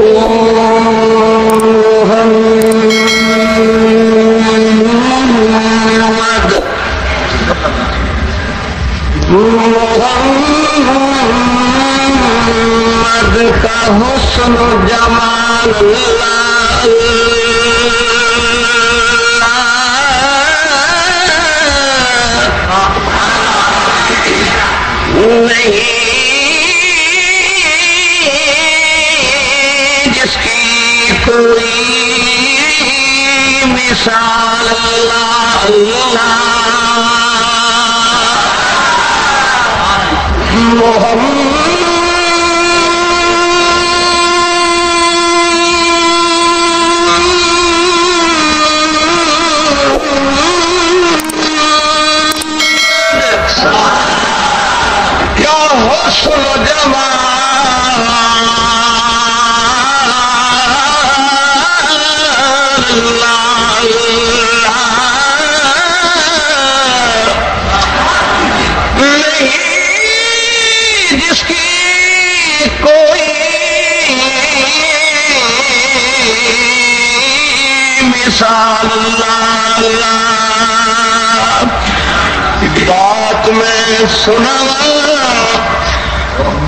محمد کا حسن و جمال نہیں جس کی کوئی مثال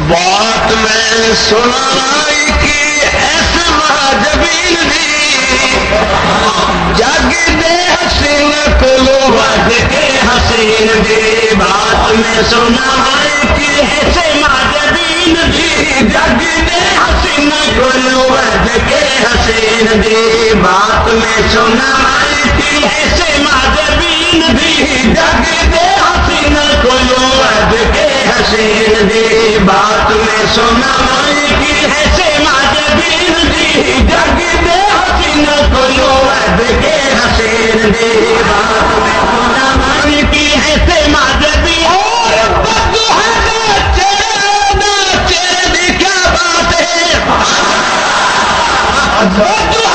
بات میں سنا کہ ایسے مہاجبین دی جگ دے حسین کلو ود کے حسین دی بات میں سنا کہ ایسے مہاجبین دی جگ دے حسین کلو ود کے حسین دی بات میں سنا کہ ایسے مہاجبین دی جگ دے حسین کلو ود کے حسین دی بات میں سنا کہ ایسے مہاجبین دی جگ دے حسین کلو ود کے حسین دی بات میں سنا کہ ایسے مہاجبین اور بدو ہے چہرے دی کیا بات ہے بدو ہے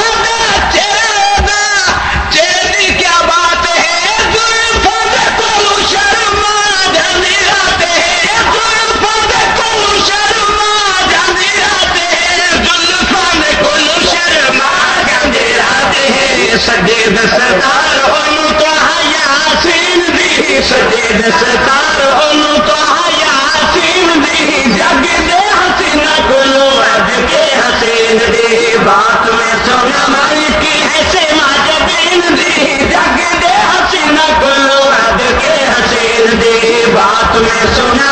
سجید ستار ہونو تو یاسین دی سجید ستار ہونو تو یاسین دی جگ دے حسین کلو ود کے حسین دی بات میں سنا کہ ایسے مہاجبین دی جگ دے حسین کلو ود کے حسین دی بات میں سنا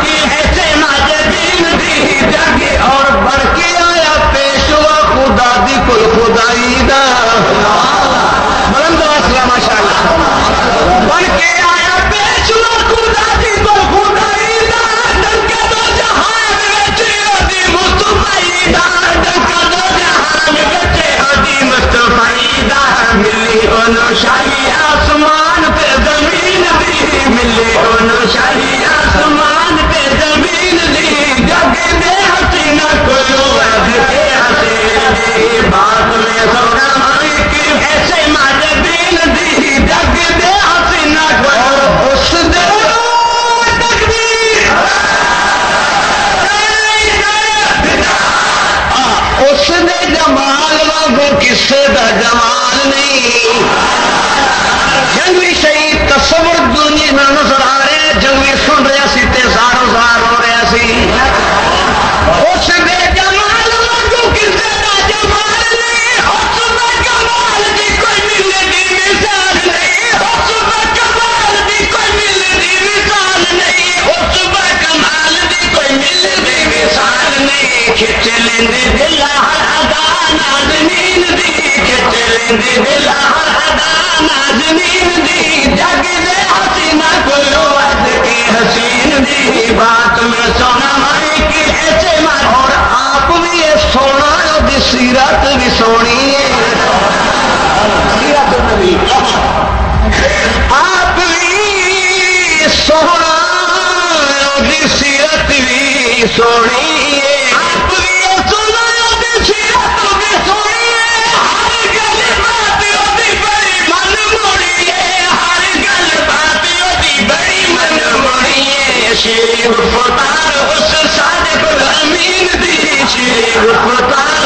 کہ ایسے مہاجبین دی جگ اور بڑھ کے آیا پیشوا خدا دی کل خدائی دا بن کے آیا پیشوا خدا دی کل خدائی دا ڈنکا دو جہان وچے دی مصطفی دا ڈنکا دو جہان وچے دی مصطفی دا ملی اون شاہی آسمان پہ زمین دی ملی اون شاہی آسمان پہ زمین دی جگ دے حسین کلو ود کے حسین دی بات میں سنا کہ ایسے مہاجبین دی جگ دے حسین کلو اس دے اس دے جمال واگو کسے دا جمال نہیں جنگوی شہید تصور دنیا میں نظر آ رہے جنگوی سن رہا سی تے زارو زار ہو رہا سی اس دے جمال واگو کسے دا جمال نہیں اس دے کمال دی کوئی ملے دی مثال نہیں اس دے کمال دی کوئی ملے دی مثال نہیں اس دے کمال دی کوئی ملے دی مثال نہیں کھچ لیندے دل ہر ادا نازنین دی کھچ لیندے دل ہر ادا نازنین دی جگ دے حسین کلو ود کے حسین دی بات میں سنا کہ ایسے ماں اور آپ بھی یہ سونا دی سیرت بھی سونی ہے سیرت نبی آپ بھی سونا دی سیرت بھی سونی ہے آپ بھی سونا دی سیرت بھی سونی ہے ہر گل بات دی بڑی من موڑی ہے ہر گل بات دی بڑی من موڑی ہے شیر فتار اس صادق الامین دی شیر فتار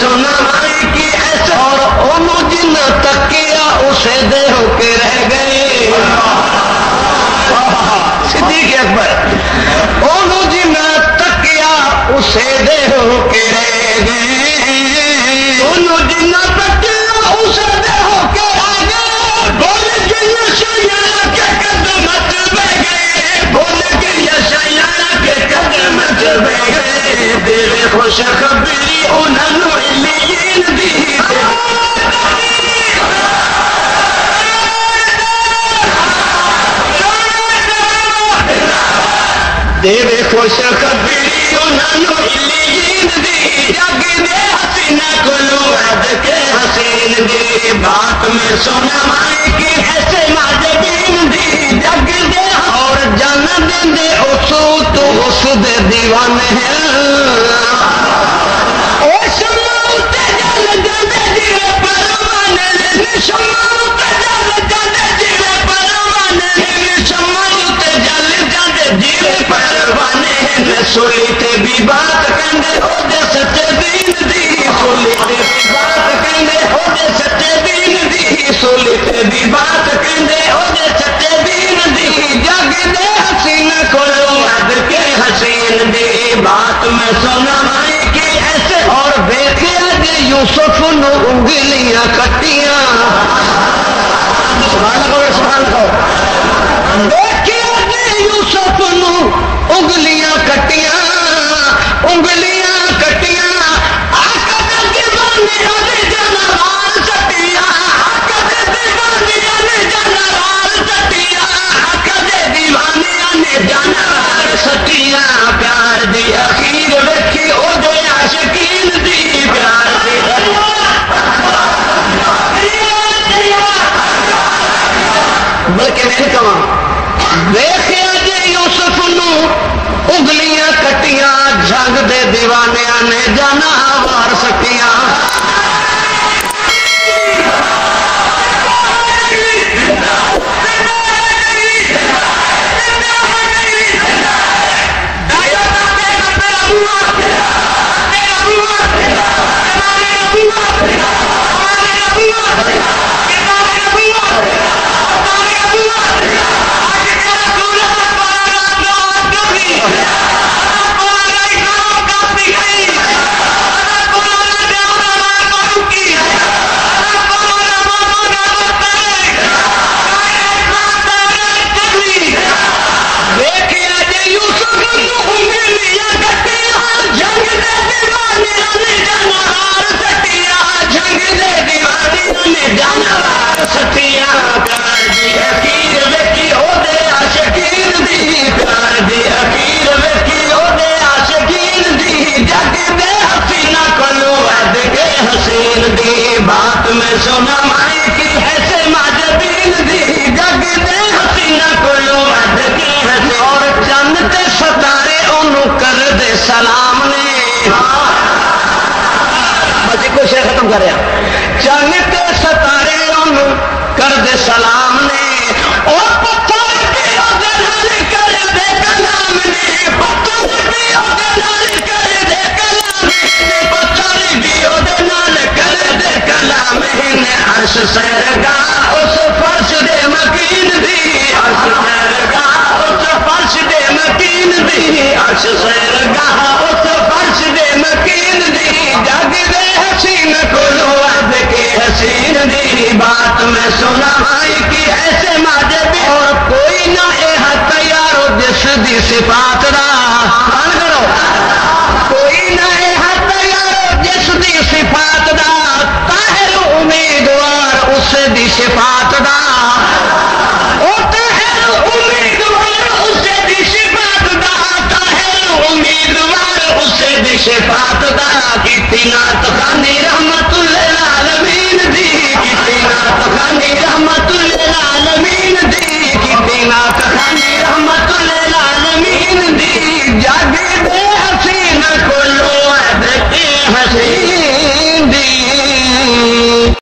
سنا مائی کی ایسے اور انہوں جن تکیا اسے دے ہو کے رہ گئے صدیق اکبر انہوں جن تکیا اسے دے ہو کے رہ گئے انہوں جن تکیا اسے دے ہو کے رہ گئے بول کے یشیاں کے قدم چلے گئے بول کے یشیاں کے قدم چلے گئے دل خوش خبری انہوں علیین دی دل خوش خبری انہوں علیین دی جگ دے حسین کلو عد کے حسین دی بات میں سونا مائی کی ایسے ماجبین دی جگ دے اور جان دیں دے اسو تو اس دے دیوانے ہیں سولی تے بھی بات کہندے ہو دے سچے دین دی سولی تے بھی بات کہندے ہو دے سچے دین دی سولی تے بھی بات کہندے ہو دے سچے دین دی جگ دے حسین کولو عد کے حسین دی بات میں سونا مائی کی ایسے اور دیکھیا جے یوسف نو انگلیاں کٹیاں سبحان اللہ دیکھیا جے یوسف نو انگلیاں کٹیاں انگلیاں کٹیاں آقا دے دیوانیاں نے جنرال سٹیاں آقا دے دیوانیاں نے جنرال سٹیاں آقا دے دیوانیاں نے جنرال سٹیاں پیار دی اخیر ویکھی او دے عاشقین دی پیار دی بلکہ میں کہاں دیکھیا جے یوسف نو انگلیاں کٹیاں جھنگ دے دیوانیاں نے جانا وار سکیاں بات میں سونا مائی کی ایسے ماجبین دی جگ دے حسینہ کلو عد کے حسین اور چند تے ستارے انہوں کر دے سلام نے بچے کو شیخ ختم کر رہا چند تے ستارے انہوں کر دے سلام نے اور پتھر بھی اگر حل کر دے کلام نے پتھر بھی اگر حل کر دے کلام نے پتھر بھی اگر حل کر دے کلام نے عرش سیرگاہ اس فرش دے مکین دی عرش سیرگاہ اس فرش دے مکین دی عرش سیرگاہ اس فرش دے مکین دی جگ دے حسین کلو عد کے حسین دی بات میں سنا مائی کی ایسے ماجبی اور کوئی نہ اے تیارو جس دی صفات دا کرو کوئی نہ اے تیارو جس دی صفات دا امیدوار اس دی صفات دا